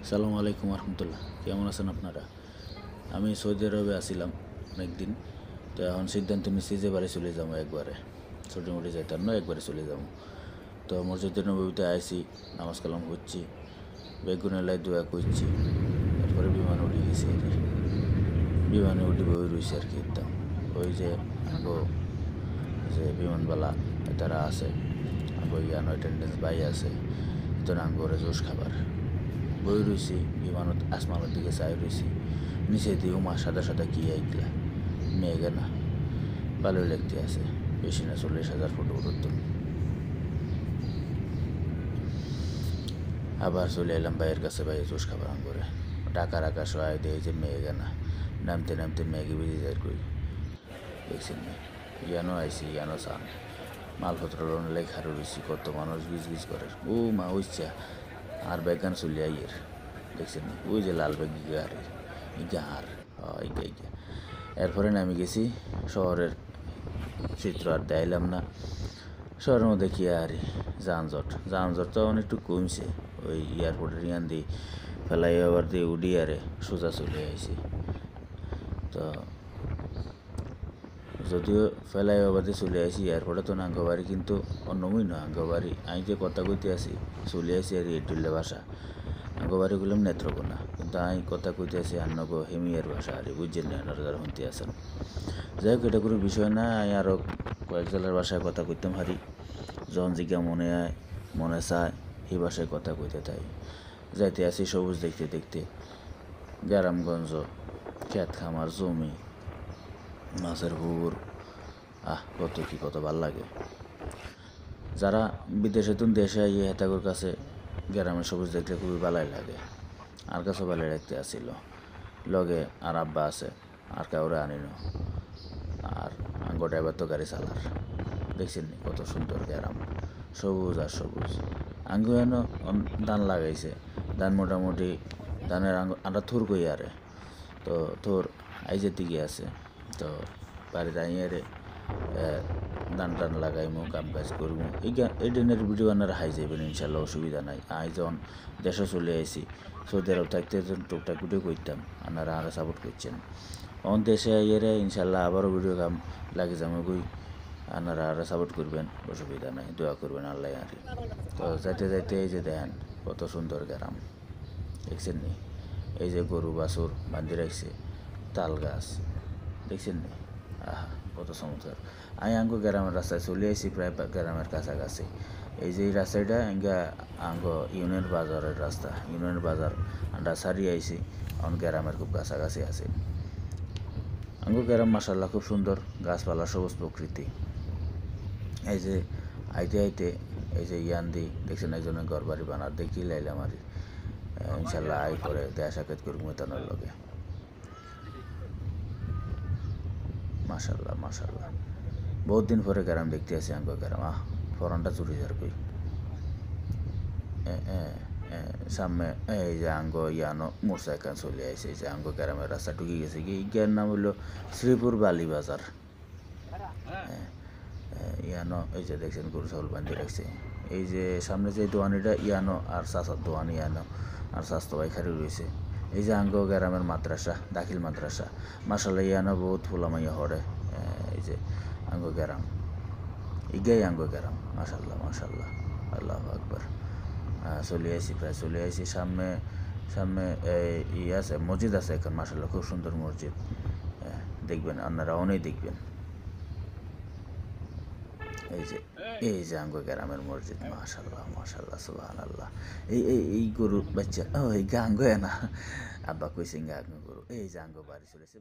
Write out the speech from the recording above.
সালামু আলাইকুম রহমতুল্লাহ। কেমন আছেন আপনারা? আমি সৌদি আরবে আসছিলাম অনেকদিন, তো এখন সিদ্ধান্ত নিচ্ছি যে বাড়ি চলে যাবো একবারে। ছোটো মোটি যাইতাম না, একবারে চলে যাবো। তো মসজিদের নবীতে আইসি, নামাজ কালাম হচ্ছি, বেগুনের লাই দোয়া করছি, তারপরে বিমানে উঠে গেছি আর কি। বিমানে উঠে বই রয়েছে আর কি একদম। ওই যে আগো যে বিমানবালা তারা আছে, আগো ইয়ানো অ্যাটেন্ডেন্স বাই আছে, তো নাঙ্গরে জোশ খাবার বই রয়েছি। বিমানত আসমানের দিকে চাই রয়েছি, নিচে দিয়ে উমা সাদা সাদা কি আইগলা মেঘে না, ভালোই লাগতে আছে। বেশি না, 40,000 ফুট উঠতাম। আবার চলে এলাম ভাইয়ের কাছে, ভাইয়ের জোশ খাবার করে ঢাকার আকাশ আয় দিয়ে যে মেঘে না, নামতে নামতে মেঘে বেজে যায় কই দেখছেন না। ইয়ানো আইসি, ইয়ানো চান মালপত্র লেখা রয়েছি, কত মানুষ গিজ গিজ করে। ও মা হইছা আর বেগান চলে আইয়ের দেখছেন না, ওই যে লাল ব্যাগ গাড়ি ইগা আর ইগা ইগা। এরপরে নামি গেছি শহরের চিত্র আর দেখাইলাম না। শহরের মধ্যে কি আর যানজট তো অনেকটু কমছে। ওই এয়ারপোর্টের ইয়ান দিয়ে ফ্লাইওভার দিয়ে উডিয়ারে সোজা চলে আইছি। তো যদিও ফ্লাইওভার দিয়ে চলে আসি, এয়ারপোর্টে তো নাঙ্গবাড়ি কিন্তু অন্যমই না আঙ্গবাড়ি। আমি যে কথা কইতে আসি চলে আসি আর এটুল্লে ভাষা, আঙ্গবাড়ি গুলাম নেত্রকোনা, কিন্তু আমি কথা কইতে আসি আন্নগ হেমিয়ার ভাষা আর বুঝছেন না, আপনারা যারা শুনতে আসেন। যাই হোক, এটা কোনো বিষয় না। আমি আরও কয়েক জেলার ভাষায় কথা কইতাম হারি, যখন জিজ্ঞা মনে চায় এই ভাষায় কথা কইতে তাই। যাইতে আসি সবুজ দেখতে দেখতে, গ্রামগঞ্জ, ক্ষেত খামার, জমি, মাছের পুকুর, কত ভাল লাগে। যারা বিদেশে তুন দেশে আইয়ে হেতাগুর কাছে গ্রামের সবুজ দেখলে খুবই ভালোই লাগে। আর কাছে ভালো রাখতে আসছিল লগে আর আব্বা আছে, আর কাউরে আনিল। আর আঙ্গ ড্রাইভার তো গাড়ি চালার, দেখছেন নি কত সুন্দর গ্রাম, সবুজ আর সবুজ। আঙ্গু যেন ধান লাগাইছে, ধান মোটামুটি ধানের আন্ডা থুর কই আরে, তো থোর আইজের দিকে আছে। তো বাড়িতে আইয়ারে ধান টান লাগাইমু, কাম কাজ করবো। এই দিনের ভিডিও আপনারা হাই যাইবেন ইনশাল্লাহ, অসুবিধা নাই। আই যখন দেশে চলে আইসি, সৌদি আরব থাকতে টুকটাক ভিডিও করতাম, আপনারা আরও সাপোর্ট করছেন। অন দেশে আইয়ারে ইনশাল্লাহ আবারও ভিডিও কাম লাগে যাবো গই, আপনারা আরও সাপোর্ট করবেন, অসুবিধা নাই, দোয়া করবেন আল্লাহ আরে। তো যাইতে যাইতে এই যে দেখেন কত সুন্দর গ্রাম, দেখছেন নি? এই যে গরু বাছুর বান্ধি রাখছে, তাল গাছ, দেখছেন নি? আহা কত চমৎকার। আমি আঙ্গ গ্রামের রাস্তায় চলে আসি, প্রায় গ্রামের কাছাকাছি। এই যে এই রাস্তাটা এঙ্গা আঙ্গ ইউনিয়ন বাজারের রাস্তা, ইউনিয়ন বাজার আমরা সারিয়ে আইসি, এখন গ্রামের খুব কাছাকাছি আছে। আঙ্গ গ্রাম মাসাল্লাহ খুব সুন্দর, গাছপালা, সবুজ প্রকৃতি। এই যে আইতে আইতে এই যে ইয়ান দি দেখছেন একজনের ঘর বাড়ি বানার, দেখি লাইলাম আর ইনশাল্লাহ আই করে দেয়া সাক্ষাৎ করবো মেতানোর লগে। মাশাল্লাহ বহুত দিন পরে গ্রাম দেখতে আসি আঙ্গ গ্রাম। ফরনটা চুরি যার কই সামনে এই যে আঙ্গ ইয়ানো মোটরসাইকেল চলে আইছে। এই যে আঙ্গ গ্রামের রাস্তা ঢুকে গেছে কি, ইয়ার নাম হইল শ্রীপুর বালি বাজার। ইয়ানো এই যে দেখছেন গরু ছাগল বান্ধি রাখছে। এই যে সামনে যে দোয়ানিটা ইয়ানো আর চাচার দোয়ানি, ইয়ানো আর স্বাস্থ্য পাইখারি রয়েছে। এই যে আঙ্গ গ্রামের মাদ্রাসা, দাখিল মাদ্রাসা, মাসাল্লাহ ইয়ানো বহুত ফুলামাইয়া হরে। এই যে আঙ্গ গ্রাম, ইগাই আঙ্গ গ্রাম, মাশাল্লাহ আল্লাহু আকবার। চলে আসি, প্রায় চলে আসি। সামনে আছে মসজিদ আছে এখন, মাশাল্লাহ খুব সুন্দর মসজিদ, দেখবেন আপনারা অনেক দেখবেন। এই যে আঙ্গ গ্রামের মসজিদ, মাশাল্লাহ সুবহানাল্লাহ। এই গরু বাচ্চা, এই গাঙ্গ না, আব্বা কইছে গরু। এই যে আঙ্গ বাড়ি চলেছে।